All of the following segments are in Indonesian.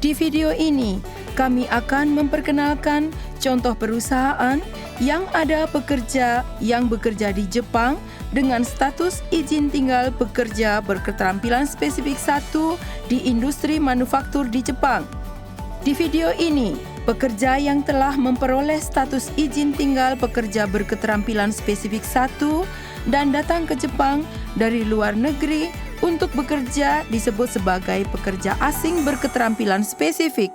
Di video ini, kami akan memperkenalkan contoh perusahaan yang ada pekerja yang bekerja di Jepang dengan status izin tinggal pekerja berketerampilan spesifik 1 di industri manufaktur di Jepang. Di video ini, pekerja yang telah memperoleh status izin tinggal pekerja berketerampilan spesifik 1 dan datang ke Jepang dari luar negeri untuk bekerja disebut sebagai pekerja asing berketerampilan spesifik.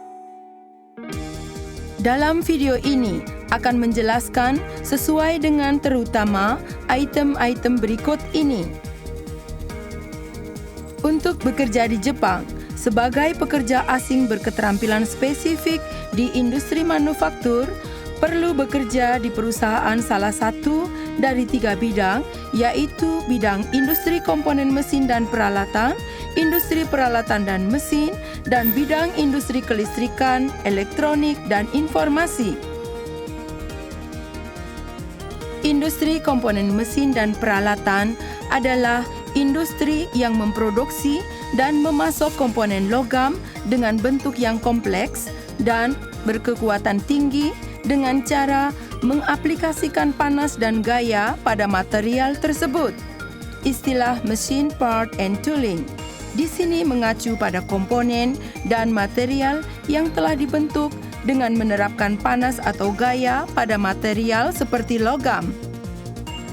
Dalam video ini akan menjelaskan sesuai dengan terutama item-item berikut ini. Untuk bekerja di Jepang sebagai pekerja asing berketerampilan spesifik di industri manufaktur, perlu bekerja di perusahaan salah satu dari 3 bidang, yaitu bidang industri komponen mesin dan peralatan, industri peralatan dan mesin, dan bidang industri kelistrikan, elektronik, dan informasi. Industri komponen mesin dan peralatan adalah industri yang memproduksi dan memasok komponen logam dengan bentuk yang kompleks dan berkekuatan tinggi dengan cara mengaplikasikan panas dan gaya pada material tersebut. Istilah machine part and tooling di sini mengacu pada komponen dan material yang telah dibentuk dengan menerapkan panas atau gaya pada material seperti logam.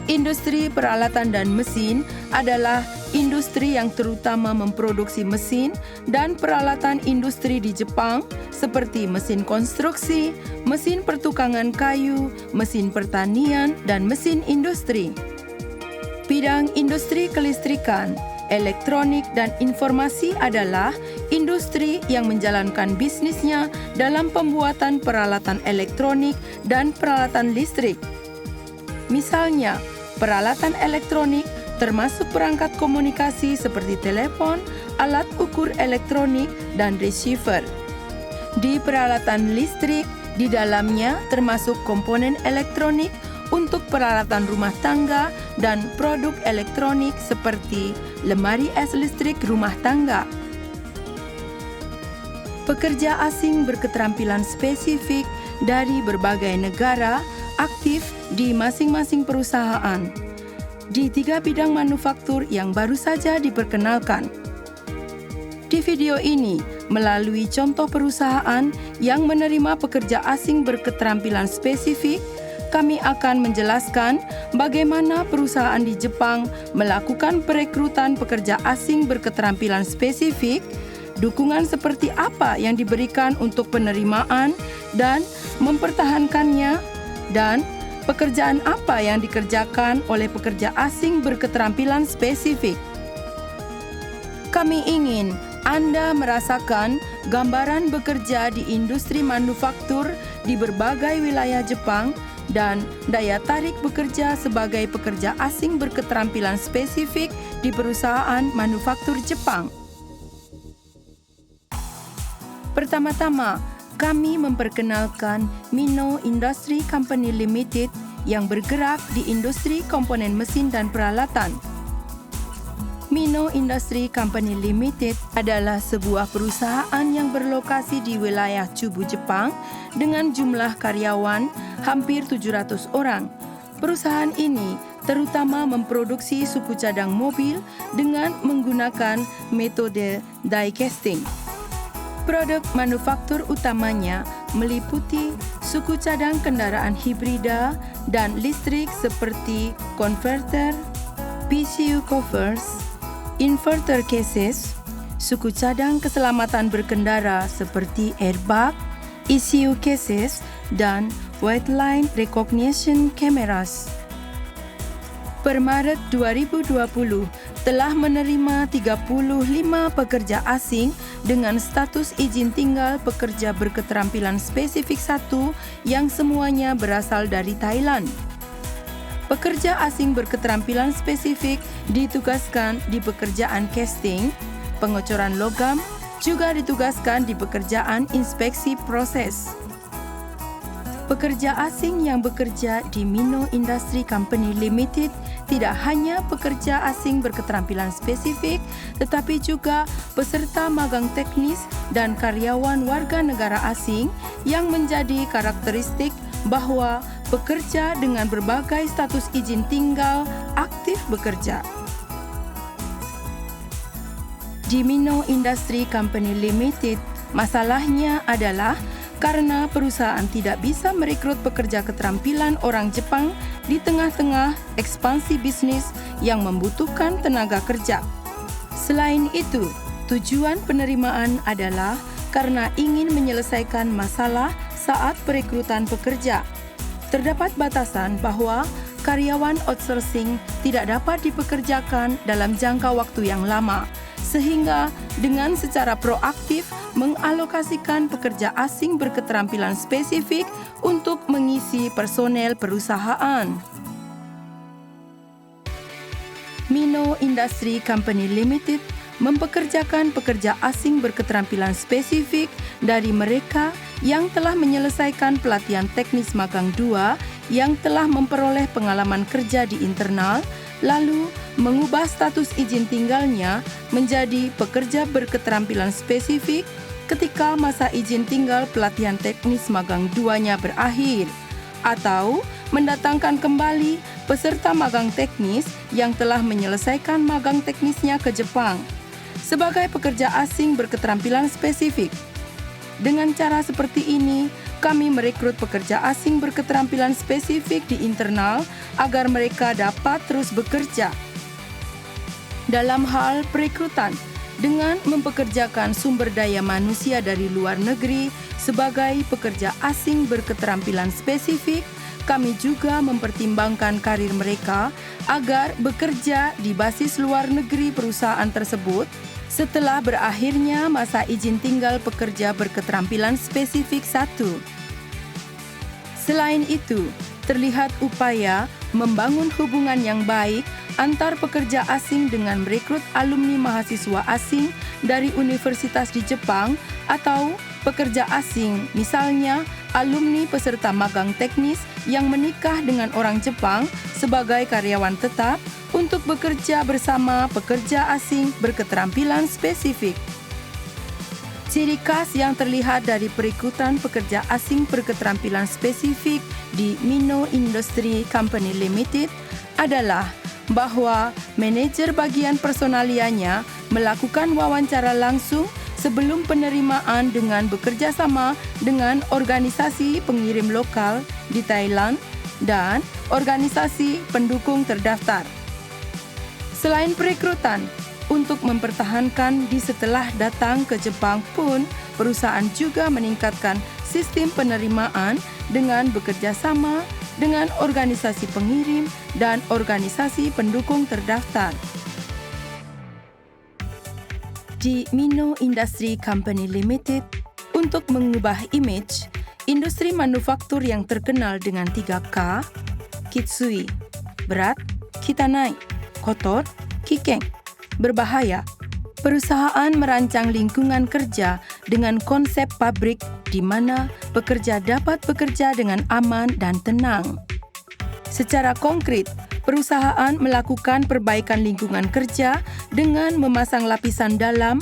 Industri peralatan dan mesin adalah industri yang terutama memproduksi mesin dan peralatan industri di Jepang seperti mesin konstruksi, mesin pertukangan kayu, mesin pertanian, dan mesin industri. Bidang industri kelistrikan, elektronik, dan informasi adalah industri yang menjalankan bisnisnya dalam pembuatan peralatan elektronik dan peralatan listrik. Misalnya, peralatan elektronik termasuk perangkat komunikasi seperti telepon, alat ukur elektronik, dan receiver. Di peralatan listrik, di dalamnya termasuk komponen elektronik untuk peralatan rumah tangga dan produk elektronik seperti lemari es listrik rumah tangga. Pekerja asing berketerampilan spesifik dari berbagai negara aktif di masing-masing perusahaan di 3 bidang manufaktur yang baru saja diperkenalkan. Di video ini, melalui contoh perusahaan yang menerima pekerja asing berketerampilan spesifik, kami akan menjelaskan bagaimana perusahaan di Jepang melakukan perekrutan pekerja asing berketerampilan spesifik, dukungan seperti apa yang diberikan untuk penerimaan dan mempertahankannya, dan pekerjaan apa yang dikerjakan oleh pekerja asing berketerampilan spesifik. Kami ingin Anda merasakan gambaran bekerja di industri manufaktur di berbagai wilayah Jepang dan daya tarik bekerja sebagai pekerja asing berketerampilan spesifik di perusahaan manufaktur Jepang. Pertama-tama, kami memperkenalkan Mino Industry Company Limited yang bergerak di industri komponen mesin dan peralatan. Mino Industry Company Limited adalah sebuah perusahaan yang berlokasi di wilayah Chubu, Jepang dengan jumlah karyawan hampir 700 orang. Perusahaan ini terutama memproduksi suku cadang mobil dengan menggunakan metode die casting. Produk manufaktur utamanya meliputi suku cadang kendaraan hibrida dan listrik seperti converter, PCU covers, inverter cases, suku cadang keselamatan berkendara seperti airbag, ECU cases, dan white line recognition cameras. Per Maret 2020, telah menerima 35 pekerja asing dengan status izin tinggal pekerja berketerampilan spesifik 1 yang semuanya berasal dari Thailand. Pekerja asing berketerampilan spesifik ditugaskan di pekerjaan casting, pengecoran logam, juga ditugaskan di pekerjaan inspeksi proses. Pekerja asing yang bekerja di Mino Industry Company Limited tidak hanya pekerja asing berketerampilan spesifik, tetapi juga peserta magang teknis dan karyawan warga negara asing yang menjadi karakteristik bahwa pekerja dengan berbagai status izin tinggal aktif bekerja. Di Mino Industry Company Limited, masalahnya adalah karena perusahaan tidak bisa merekrut pekerja keterampilan orang Jepang di tengah-tengah ekspansi bisnis yang membutuhkan tenaga kerja. Selain itu, tujuan penerimaan adalah karena ingin menyelesaikan masalah saat perekrutan pekerja. Terdapat batasan bahwa karyawan outsourcing tidak dapat dipekerjakan dalam jangka waktu yang lama, sehingga dengan secara proaktif mengalokasikan pekerja asing berketerampilan spesifik untuk mengisi personel perusahaan. Mino Industry Company Limited mempekerjakan pekerja asing berketerampilan spesifik dari mereka yang telah menyelesaikan pelatihan teknis magang 2 yang telah memperoleh pengalaman kerja di internal, lalu mengubah status izin tinggalnya menjadi pekerja berketerampilan spesifik ketika masa izin tinggal pelatihan teknis magang 2-nya berakhir, atau mendatangkan kembali peserta magang teknis yang telah menyelesaikan magang teknisnya ke Jepang sebagai pekerja asing berketerampilan spesifik. Dengan cara seperti ini, kami merekrut pekerja asing berketerampilan spesifik di internal agar mereka dapat terus bekerja. Dalam hal perekrutan, dengan mempekerjakan sumber daya manusia dari luar negeri sebagai pekerja asing berketerampilan spesifik, kami juga mempertimbangkan karir mereka agar bekerja di basis luar negeri perusahaan tersebut setelah berakhirnya masa izin tinggal pekerja berketerampilan spesifik 1. Selain itu, terlihat upaya membangun hubungan yang baik antar pekerja asing dengan merekrut alumni mahasiswa asing dari universitas di Jepang atau pekerja asing, misalnya alumni peserta magang teknis yang menikah dengan orang Jepang sebagai karyawan tetap untuk bekerja bersama pekerja asing berketerampilan spesifik. Ciri khas yang terlihat dari perekrutan pekerja asing berketerampilan spesifik di Mino Industry Company Limited adalah bahwa manajer bagian personalianya melakukan wawancara langsung sebelum penerimaan dengan bekerja sama dengan organisasi pengirim lokal di Thailand dan organisasi pendukung terdaftar. Selain perekrutan, untuk mempertahankan di setelah datang ke Jepang pun, perusahaan juga meningkatkan sistem penerimaan dengan bekerja sama dengan organisasi pengirim dan organisasi pendukung terdaftar. Di Mino Industry Company Limited, untuk mengubah image, industri manufaktur yang terkenal dengan 3K, Kitsui, berat, Kitanai, kotor, Kikeng, berbahaya. Perusahaan merancang lingkungan kerja dengan konsep pabrik di mana pekerja dapat bekerja dengan aman dan tenang. Secara konkret, perusahaan melakukan perbaikan lingkungan kerja dengan memasang lapisan dalam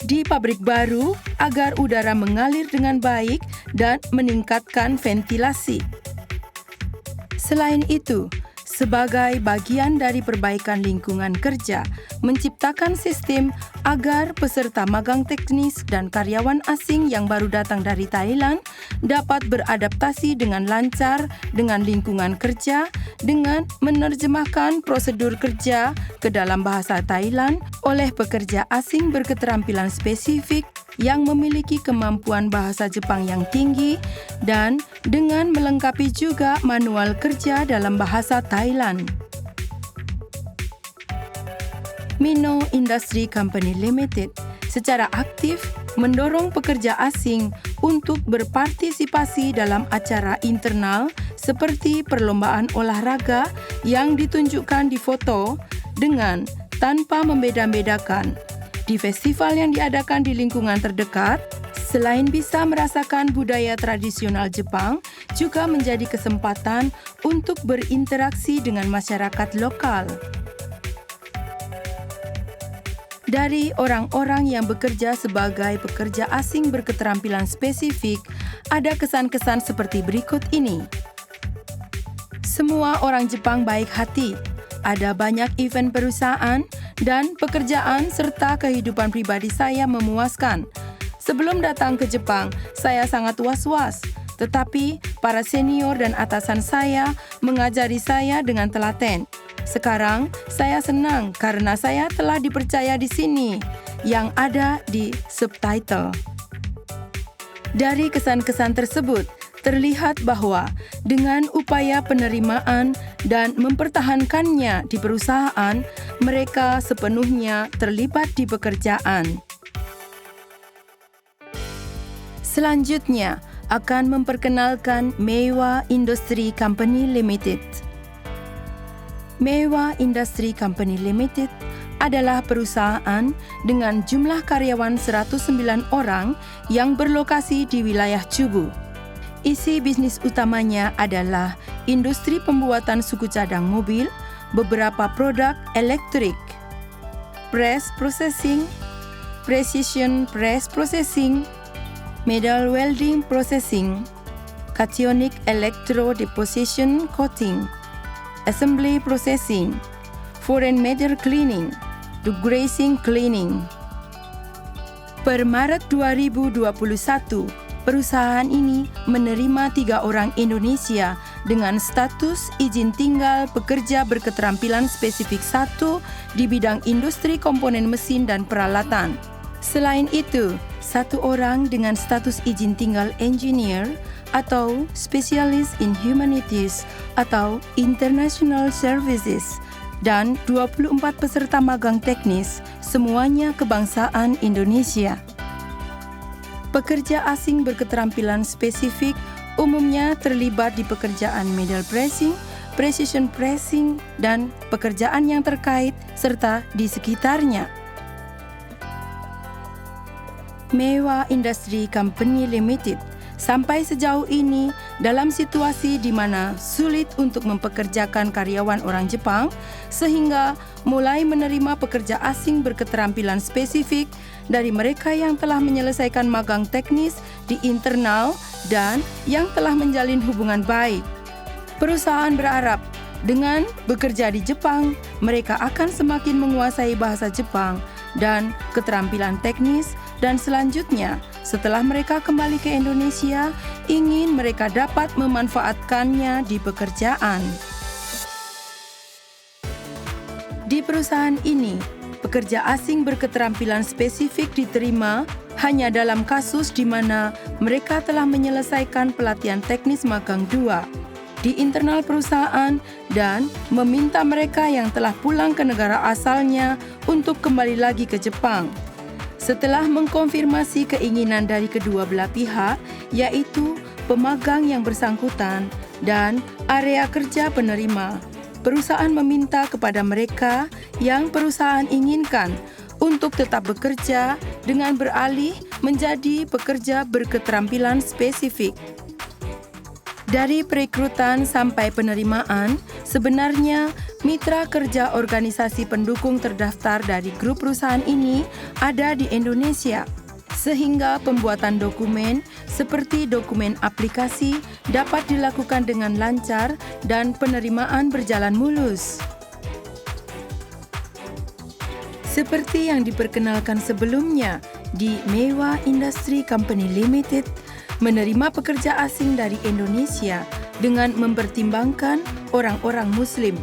di pabrik baru agar udara mengalir dengan baik dan meningkatkan ventilasi. Selain itu, sebagai bagian dari perbaikan lingkungan kerja, menciptakan sistem agar peserta magang teknis dan karyawan asing yang baru datang dari Thailand dapat beradaptasi dengan lancar dengan lingkungan kerja dengan menerjemahkan prosedur kerja ke dalam bahasa Thailand oleh pekerja asing berketerampilan spesifik yang memiliki kemampuan bahasa Jepang yang tinggi dan dengan melengkapi juga manual kerja dalam bahasa Thailand. Mino Industry Company Limited secara aktif mendorong pekerja asing untuk berpartisipasi dalam acara internal seperti perlombaan olahraga yang ditunjukkan di foto dengan tanpa membeda-bedakan di festival yang diadakan di lingkungan terdekat Selain bisa merasakan budaya tradisional Jepang, juga menjadi kesempatan untuk berinteraksi dengan masyarakat lokal. Dari orang-orang yang bekerja sebagai pekerja asing berketerampilan spesifik, ada kesan-kesan seperti berikut ini. Semua orang Jepang baik hati. Ada banyak event perusahaan dan pekerjaan serta kehidupan pribadi saya memuaskan. Sebelum datang ke Jepang, saya sangat was-was. Tetapi para senior dan atasan saya mengajari saya dengan telaten. Sekarang saya senang karena saya telah dipercaya di sini yang ada di subtitle. Dari kesan-kesan tersebut, terlihat bahwa dengan upaya penerimaan dan mempertahankannya di perusahaan, mereka sepenuhnya terlibat di pekerjaan. Selanjutnya, akan memperkenalkan Meiwa Industry Company Limited. Meiwa Industry Company Limited adalah perusahaan dengan jumlah karyawan 109 orang yang berlokasi di wilayah Chubu. Isi bisnis utamanya adalah industri pembuatan suku cadang mobil, beberapa produk elektrik, press processing, precision press processing, metal welding processing, cationic electro deposition coating, assembly processing, foreign matter cleaning, degrazing cleaning. Per Maret 2021, perusahaan ini menerima 3 orang Indonesia dengan status izin tinggal pekerja berketerampilan spesifik 1 di bidang industri komponen mesin dan peralatan. Selain itu, 1 orang dengan status izin tinggal engineer atau specialist in humanities atau international services dan 24 peserta magang teknis, semuanya kebangsaan Indonesia. Pekerja asing berketerampilan spesifik umumnya terlibat di pekerjaan metal pressing, precision pressing, dan pekerjaan yang terkait serta di sekitarnya. Meiwa Industry Company Limited sampai sejauh ini dalam situasi di mana sulit untuk mempekerjakan karyawan orang Jepang, sehingga mulai menerima pekerja asing berketerampilan spesifik dari mereka yang telah menyelesaikan magang teknis di internal dan yang telah menjalin hubungan baik. Perusahaan berharap dengan bekerja di Jepang, mereka akan semakin menguasai bahasa Jepang dan keterampilan teknis, dan selanjutnya setelah mereka kembali ke Indonesia, ingin mereka dapat memanfaatkannya di pekerjaan. Di perusahaan ini, pekerja asing berketerampilan spesifik diterima hanya dalam kasus di mana mereka telah menyelesaikan pelatihan teknis magang 2 di internal perusahaan dan meminta mereka yang telah pulang ke negara asalnya untuk kembali lagi ke Jepang. Setelah mengkonfirmasi keinginan dari kedua belah pihak, yaitu pemagang yang bersangkutan dan area kerja penerima, perusahaan meminta kepada mereka yang perusahaan inginkan untuk tetap bekerja dengan beralih menjadi pekerja berketerampilan spesifik. Dari perekrutan sampai penerimaan, sebenarnya mitra kerja organisasi pendukung terdaftar dari grup perusahaan ini ada di Indonesia, sehingga pembuatan dokumen seperti dokumen aplikasi dapat dilakukan dengan lancar dan penerimaan berjalan mulus. Seperti yang diperkenalkan sebelumnya, di Meiwa Industry Company Limited menerima pekerja asing dari Indonesia dengan mempertimbangkan orang-orang Muslim.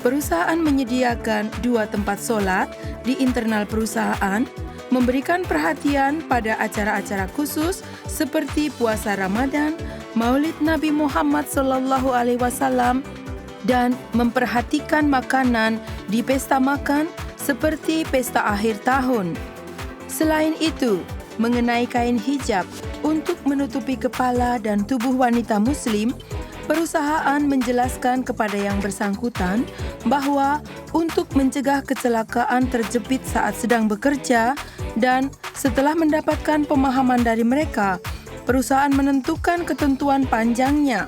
Perusahaan menyediakan 2 tempat solat di internal perusahaan, memberikan perhatian pada acara-acara khusus seperti puasa Ramadan, Maulid Nabi Muhammad SAW, dan memperhatikan makanan di pesta makan seperti pesta akhir tahun. Selain itu, mengenai kain hijab untuk menutupi kepala dan tubuh wanita Muslim, perusahaan menjelaskan kepada yang bersangkutan bahwa untuk mencegah kecelakaan terjepit saat sedang bekerja, Dan setelah mendapatkan pemahaman dari mereka, perusahaan menentukan ketentuan panjangnya.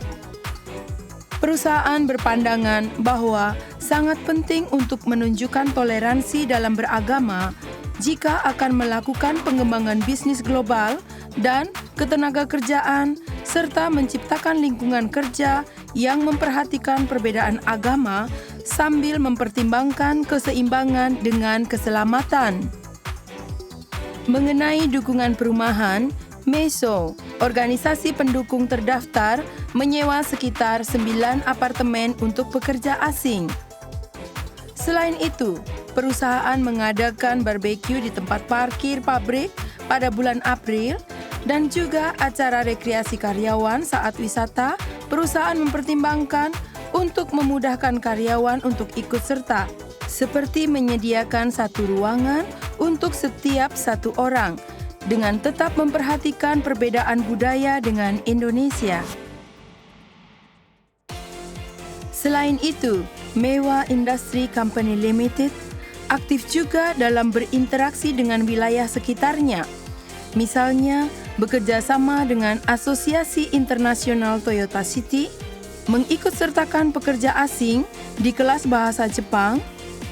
Perusahaan berpandangan bahwa sangat penting untuk menunjukkan toleransi dalam beragama jika akan melakukan pengembangan bisnis global dan ketenagakerjaan serta menciptakan lingkungan kerja yang memperhatikan perbedaan agama sambil mempertimbangkan keseimbangan dengan keselamatan. Mengenai dukungan perumahan, MESO, organisasi pendukung terdaftar, menyewa sekitar 9 apartemen untuk pekerja asing. Selain itu, perusahaan mengadakan barbeque di tempat parkir pabrik pada bulan April dan juga acara rekreasi karyawan saat wisata. Perusahaan mempertimbangkan untuk memudahkan karyawan untuk ikut serta, seperti menyediakan satu ruangan untuk setiap satu orang, dengan tetap memperhatikan perbedaan budaya dengan Indonesia. Selain itu, Mewah Industry Company Limited aktif juga dalam berinteraksi dengan wilayah sekitarnya. Misalnya, bekerja sama dengan Asosiasi Internasional Toyota City, mengikutsertakan pekerja asing di kelas bahasa Jepang,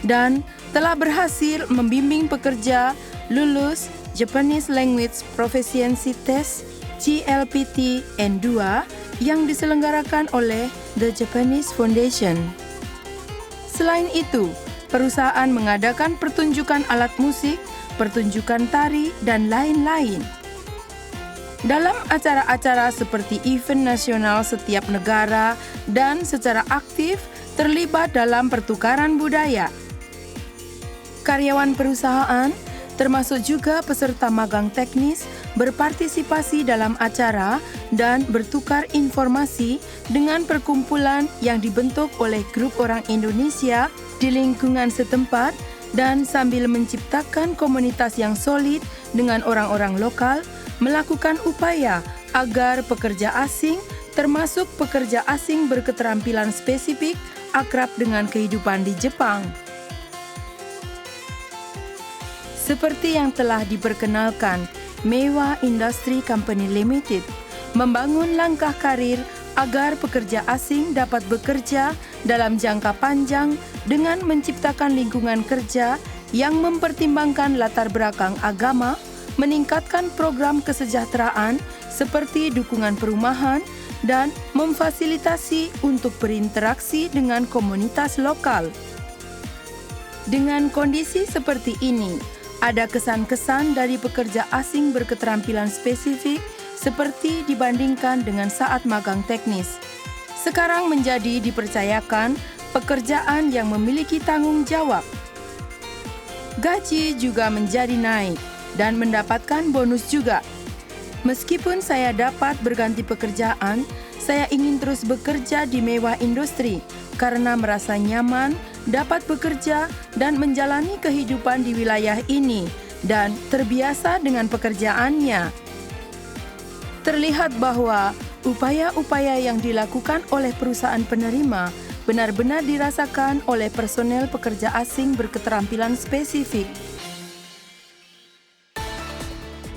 dan telah berhasil membimbing pekerja lulus Japanese Language Proficiency Test JLPT N2 yang diselenggarakan oleh The Japanese Foundation. Selain itu, perusahaan mengadakan pertunjukan alat musik, pertunjukan tari, dan lain-lain. Dalam acara-acara seperti event nasional setiap negara dan secara aktif terlibat dalam pertukaran budaya. Karyawan perusahaan, termasuk juga peserta magang teknis, berpartisipasi dalam acara dan bertukar informasi dengan perkumpulan yang dibentuk oleh grup orang Indonesia di lingkungan setempat dan sambil menciptakan komunitas yang solid dengan orang-orang lokal, melakukan upaya agar pekerja asing, termasuk pekerja asing berketerampilan spesifik, akrab dengan kehidupan di Jepang. Seperti yang telah diperkenalkan, Mewah Industry Company Limited membangun langkah karir agar pekerja asing dapat bekerja dalam jangka panjang dengan menciptakan lingkungan kerja yang mempertimbangkan latar belakang agama, meningkatkan program kesejahteraan seperti dukungan perumahan, dan memfasilitasi untuk berinteraksi dengan komunitas lokal. Dengan kondisi seperti ini, ada kesan-kesan dari pekerja asing berketerampilan spesifik seperti dibandingkan dengan saat magang teknis. Sekarang menjadi dipercayakan pekerjaan yang memiliki tanggung jawab. Gaji juga menjadi naik dan mendapatkan bonus juga. Meskipun saya dapat berganti pekerjaan, saya ingin terus bekerja di Mewah Industri karena merasa nyaman, dapat bekerja dan menjalani kehidupan di wilayah ini dan terbiasa dengan pekerjaannya. Terlihat bahwa upaya-upaya yang dilakukan oleh perusahaan penerima benar-benar dirasakan oleh personel pekerja asing berketerampilan spesifik.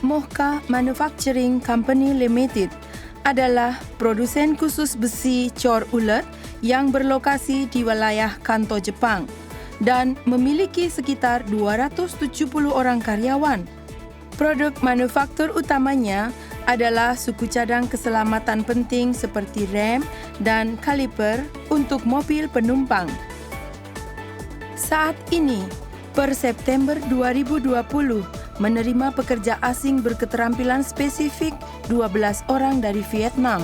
Mohka Manufacturing Company Limited adalah produsen khusus besi cor ulet yang berlokasi di wilayah Kanto, Jepang dan memiliki sekitar 270 orang karyawan. Produk manufaktur utamanya adalah suku cadang keselamatan penting seperti rem dan kaliper untuk mobil penumpang. Saat ini, per September 2020, menerima pekerja asing berketerampilan spesifik 12 orang dari Vietnam.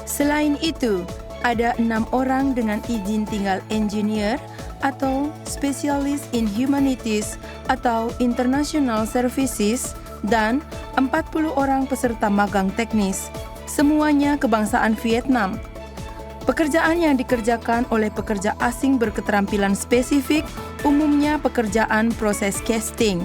Selain itu, ada 6 orang dengan izin tinggal engineer atau spesialis in humanities atau international services dan 40 orang peserta magang teknis, semuanya kebangsaan Vietnam. Pekerjaan yang dikerjakan oleh pekerja asing berketerampilan spesifik umumnya pekerjaan proses casting.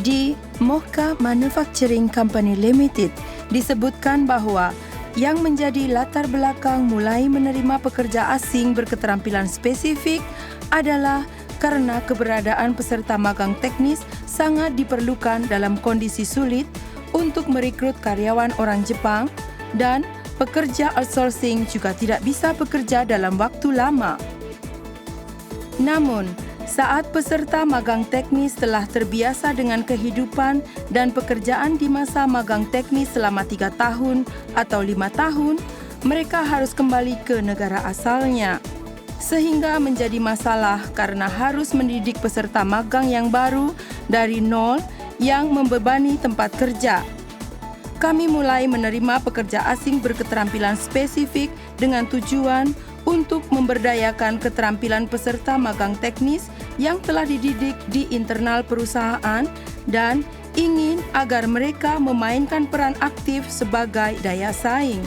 Di Mohka Manufacturing Company Limited disebutkan bahwa yang menjadi latar belakang mulai menerima pekerja asing berketerampilan spesifik adalah karena keberadaan peserta magang teknis sangat diperlukan dalam kondisi sulit untuk merekrut karyawan orang Jepang dan pekerja outsourcing juga tidak bisa bekerja dalam waktu lama. Namun, saat peserta magang teknis telah terbiasa dengan kehidupan dan pekerjaan di masa magang teknis selama 3 tahun atau 5 tahun, mereka harus kembali ke negara asalnya. Sehingga menjadi masalah karena harus mendidik peserta magang yang baru dari nol yang membebani tempat kerja. Kami mulai menerima pekerja asing berketerampilan spesifik dengan tujuan untuk memberdayakan keterampilan peserta magang teknis yang telah dididik di internal perusahaan dan ingin agar mereka memainkan peran aktif sebagai daya saing.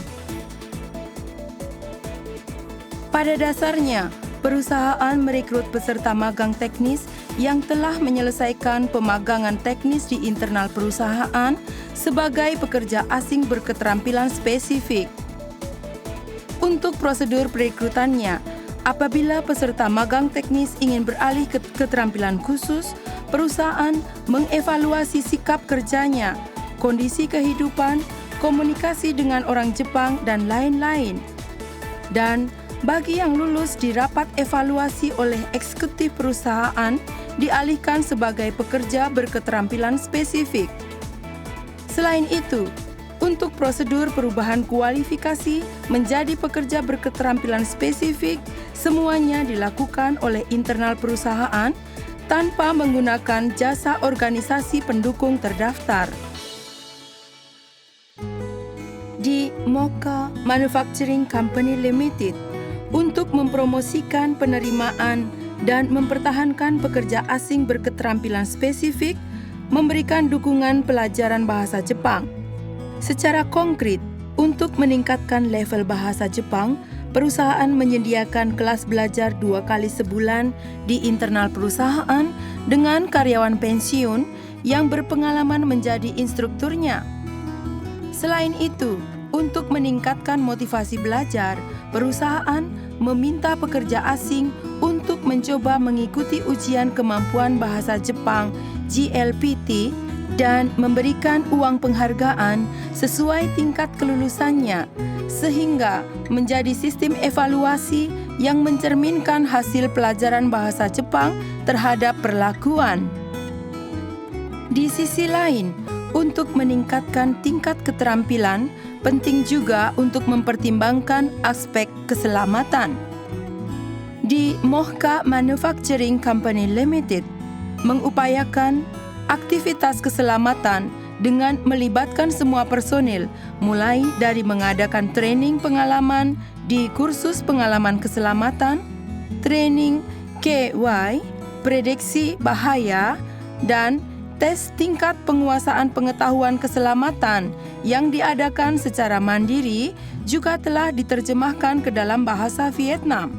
Pada dasarnya, perusahaan merekrut peserta magang teknis yang telah menyelesaikan pemagangan teknis di internal perusahaan sebagai pekerja asing berketerampilan spesifik. Untuk prosedur perekrutannya, apabila peserta magang teknis ingin beralih ke keterampilan khusus, perusahaan mengevaluasi sikap kerjanya, kondisi kehidupan, komunikasi dengan orang Jepang, dan lain-lain. Dan bagi yang lulus di rapat evaluasi oleh eksekutif perusahaan, dialihkan sebagai pekerja berketerampilan spesifik. Selain itu, untuk prosedur perubahan kualifikasi menjadi pekerja berketerampilan spesifik, semuanya dilakukan oleh internal perusahaan tanpa menggunakan jasa organisasi pendukung terdaftar. Di Mocha Manufacturing Company Limited, untuk mempromosikan penerimaan dan mempertahankan pekerja asing berketerampilan spesifik, memberikan dukungan pelajaran bahasa Jepang. Secara konkret, untuk meningkatkan level bahasa Jepang, perusahaan menyediakan kelas belajar 2 kali sebulan di internal perusahaan dengan karyawan pensiun yang berpengalaman menjadi instrukturnya. Selain itu, untuk meningkatkan motivasi belajar, perusahaan meminta pekerja asing untuk mencoba mengikuti ujian kemampuan bahasa Jepang GLPT dan memberikan uang penghargaan sesuai tingkat kelulusannya, sehingga menjadi sistem evaluasi yang mencerminkan hasil pelajaran bahasa Jepang terhadap perlakuan. Di sisi lain, untuk meningkatkan tingkat keterampilan, penting juga untuk mempertimbangkan aspek keselamatan. Di Mocha Manufacturing Company Limited, mengupayakan aktivitas keselamatan dengan melibatkan semua personil, mulai dari mengadakan training pengalaman di kursus pengalaman keselamatan, training KY, prediksi bahaya, dan tes tingkat penguasaan pengetahuan keselamatan yang diadakan secara mandiri juga telah diterjemahkan ke dalam bahasa Vietnam.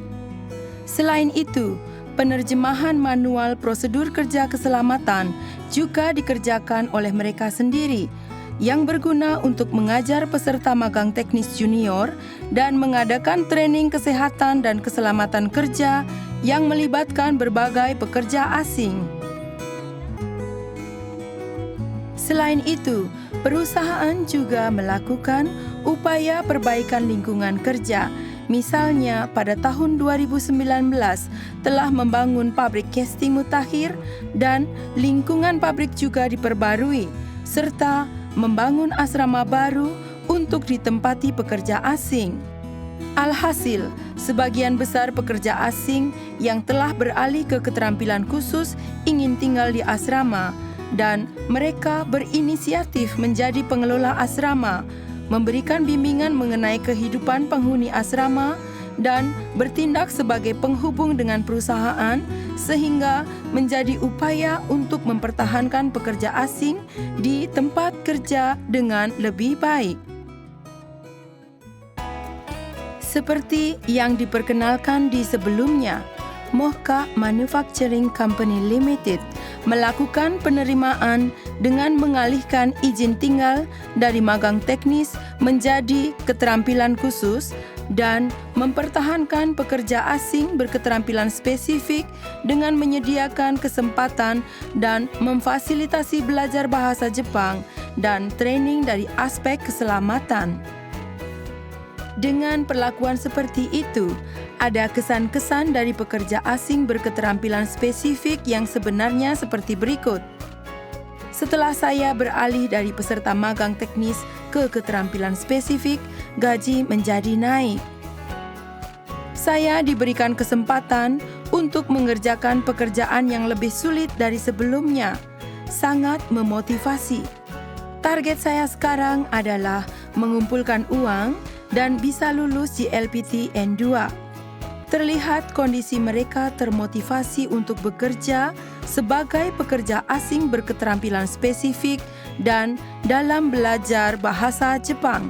Selain itu, penerjemahan manual prosedur kerja keselamatan juga dikerjakan oleh mereka sendiri, yang berguna untuk mengajar peserta magang teknis junior dan mengadakan training kesehatan dan keselamatan kerja yang melibatkan berbagai pekerja asing. Selain itu, perusahaan juga melakukan upaya perbaikan lingkungan kerja. Misalnya, pada tahun 2019 telah membangun pabrik casting mutakhir dan lingkungan pabrik juga diperbarui, serta membangun asrama baru untuk ditempati pekerja asing. Alhasil, sebagian besar pekerja asing yang telah beralih ke keterampilan khusus ingin tinggal di asrama, dan mereka berinisiatif menjadi pengelola asrama, memberikan bimbingan mengenai kehidupan penghuni asrama, dan bertindak sebagai penghubung dengan perusahaan sehingga menjadi upaya untuk mempertahankan pekerja asing di tempat kerja dengan lebih baik. Seperti yang diperkenalkan di sebelumnya, Mocha Manufacturing Company Limited melakukan penerimaan dengan mengalihkan izin tinggal dari magang teknis menjadi keterampilan khusus dan mempertahankan pekerja asing berketerampilan spesifik dengan menyediakan kesempatan dan memfasilitasi belajar bahasa Jepang dan training dari aspek keselamatan. Dengan perlakuan seperti itu, ada kesan-kesan dari pekerja asing berketerampilan spesifik yang sebenarnya seperti berikut. Setelah saya beralih dari peserta magang teknis ke keterampilan spesifik, gaji menjadi naik. Saya diberikan kesempatan untuk mengerjakan pekerjaan yang lebih sulit dari sebelumnya. Sangat memotivasi. Target saya sekarang adalah mengumpulkan uang dan bisa lulus JLPT N2. Terlihat kondisi mereka termotivasi untuk bekerja sebagai pekerja asing berketerampilan spesifik dan dalam belajar bahasa Jepang.